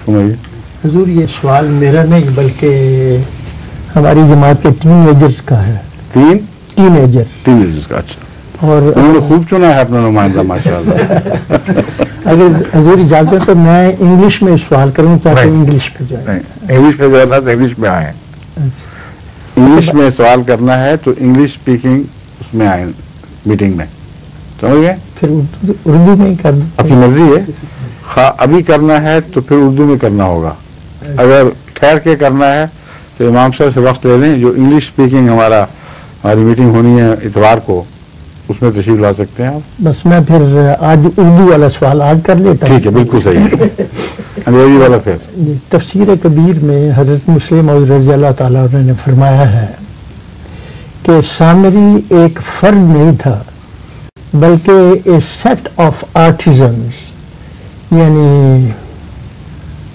سنائیے حضور، یہ سوال میرا نہیں بلکہ ہماری جماعت کے ٹین ایجرز کا ہے. ٹین ایجرز کا. اچھا. اور انہوں نے خوب چنا ہے اپنا نمائندہ ماشاءاللہ. اگر حضور اجازت ہے تو میں انگلش میں سوال کروں تاکہ انگلش پہ جائے. انگلش پہ جو تھا تو انگلش میں آئے. انگلش میں سوال کرنا ہے تو انگلش اسپیکنگ اس میں آئے میٹنگ میں. سمجھ گئے؟ پھر اردو میں ہی کر دوں. اپنی مرضی ہے. ابھی کرنا ہے تو پھر اردو میں کرنا ہوگا. اگر ٹھہر کے کرنا ہے تو امام صاحب سے وقت لے لیں. جو انگلش اسپیکنگ ہماری میٹنگ ہونی ہے اتوار کو، اس میں تشریف لا سکتے ہیں آپ. بس میں پھر آج اردو والا سوال آج کر لیتا ہوں. ٹھیک ہے، بالکل صحیح ہے. انگریزی والا پھر. تفسیر کبیر میں حضرت مسلم موعود رضی اللہ تعالیٰ عنہ نے فرمایا ہے کہ سامری ایک فرد نہیں تھا بلکہ اے سیٹ آف آرٹیزنز، یعنی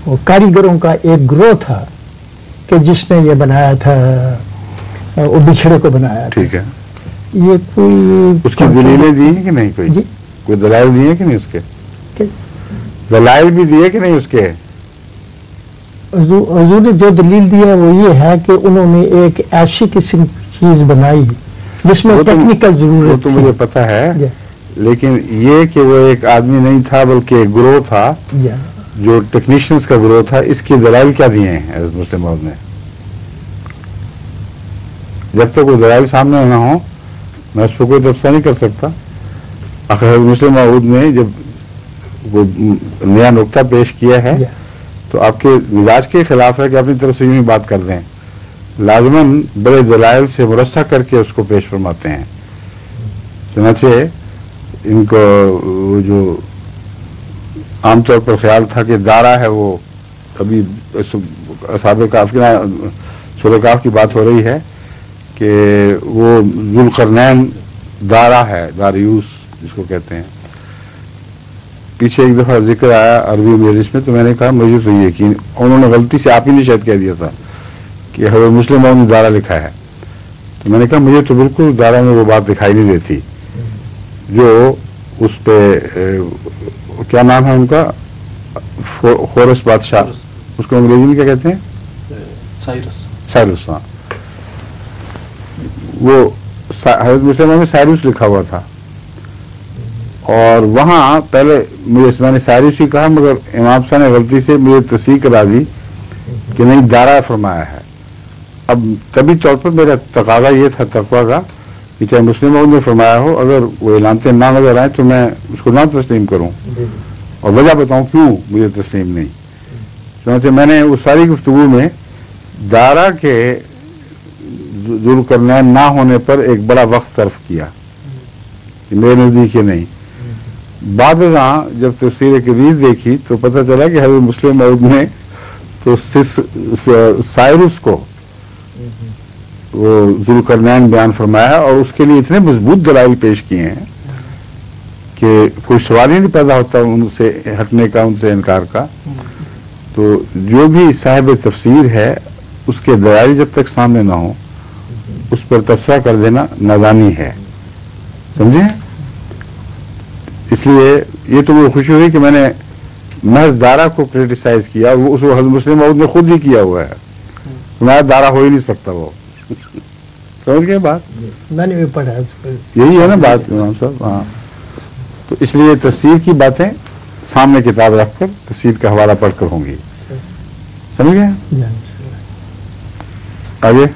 وہ کاریگروں کا ایک گروہ تھا کہ جس نے یہ بنایا تھا، وہ بچھڑے کو بنایا تھا. ٹھیک ہے. یہ کوئی اس کی دلیلیں دی ہیں کہ نہیں؟ کوئی دلائل دیے ہیں کہ نہیں؟ اس کے دلائل بھی دیے کہ نہیں اس کے؟ حضور نے جو دلیل دی ہے وہ یہ ہے کہ انہوں نے ایک ایسی قسم کی چیز بنائی جس میں ٹیکنیکل ضرورت. تو مجھے پتا ہے، لیکن یہ کہ وہ ایک آدمی نہیں تھا بلکہ ایک گروہ تھا، جو ٹیکنیشینز کا گروہ تھا، اس کی دلائل کیا دیے ہیں حضرت مسلم موعود نے؟ جب تک وہ دلائل سامنے نہ ہو میں اس پہ کوئی تبصرہ نہیں کر سکتا. حضرت مسلم موعود نے جب وہ نیا نقطہ پیش کیا ہے تو آپ کے مزاج کے خلاف ہے کہ اپنی طرف سے یوں ہی بات کر دیں. لازماً بڑے دلائل سے مرصع کر کے اس کو پیش فرماتے ہیں. چنانچہ ان کو وہ جو عام طور پر خیال تھا کہ دارا ہے، وہ ابھی اصحاب کہف کی سورہ کہف کی بات ہو رہی ہے کہ وہ ذوالقرنین دارا ہے، داریوس جس کو کہتے ہیں. پیچھے ایک دفعہ ذکر آیا عربی مجلس میں تو میں نے کہا مجھے تو یہ یقین، انہوں نے غلطی سے آپ ہی نے شاید کہہ دیا تھا کہ حضرت مسلم موعود نے دارا لکھا ہے. تو میں نے کہا مجھے تو بالکل دارا میں وہ بات دکھائی نہیں دیتی جو اس پہ کیا نام ہے ان کا، خورس بادشاہ، اس کو انگریزی میں کیا کہتے ہیں؟ سائرس. ہاں، وہ حضرت مسلم موعود میں سائرس لکھا ہوا تھا. اور وہاں پہلے میں نے سائرس ہی کہا، مگر امام صاحب نے غلطی سے مجھے تصحیح کرا دی کہ نہیں دارا فرمایا ہے. اب طبی طور پر میرا تقاضا یہ تھا تقویٰ کا کہ چاہے مسلم موعود نے فرمایا ہو، اگر وہ اعلانتے نہ نظر آئے تو میں اس کو نہ تسلیم کروں اور وجہ بتاؤں کیوں مجھے تسلیم نہیں. چنانچہ میں نے اس ساری گفتگو میں دارا کے ذوالقرنین نہ ہونے پر ایک بڑا وقت صرف کیا کہ میرے نزدیک یہ نہیں. بعد ازاں جب تفسیر کبیر دیکھی تو پتہ چلا کہ حضرت مسلم موعود نے تو سائرس کو وہ ذوالقرنین بیان فرمایا اور اس کے لیے اتنے مضبوط دلائل پیش کیے ہیں کہ کوئی سوال ہی نہیں پیدا ہوتا ان سے ہٹنے کا، ان سے انکار کا. تو جو بھی صاحب تفسیر ہے اس کے دلائل جب تک سامنے نہ ہو اس پر تبصرہ کر دینا نادانی ہے. سمجھے؟ اس لیے یہ تو مجھے خوشی ہوئی کہ میں نے محض دارا کو کرٹیسائز کیا، وہ اس حضرت مسلم موعود نے خود ہی کیا ہوا ہے. تمہارا دارا ہو ہی نہیں سکتا. وہ سمجھ گئے بات؟ میں نے بھی پڑھا یہی ہے نا بات امام صاحب. ہاں، تو اس لیے تفسیر کی باتیں سامنے کتاب رکھ کر تفسیر کا حوالہ پڑھ کر ہوں گی. سمجھ گئے؟ آگے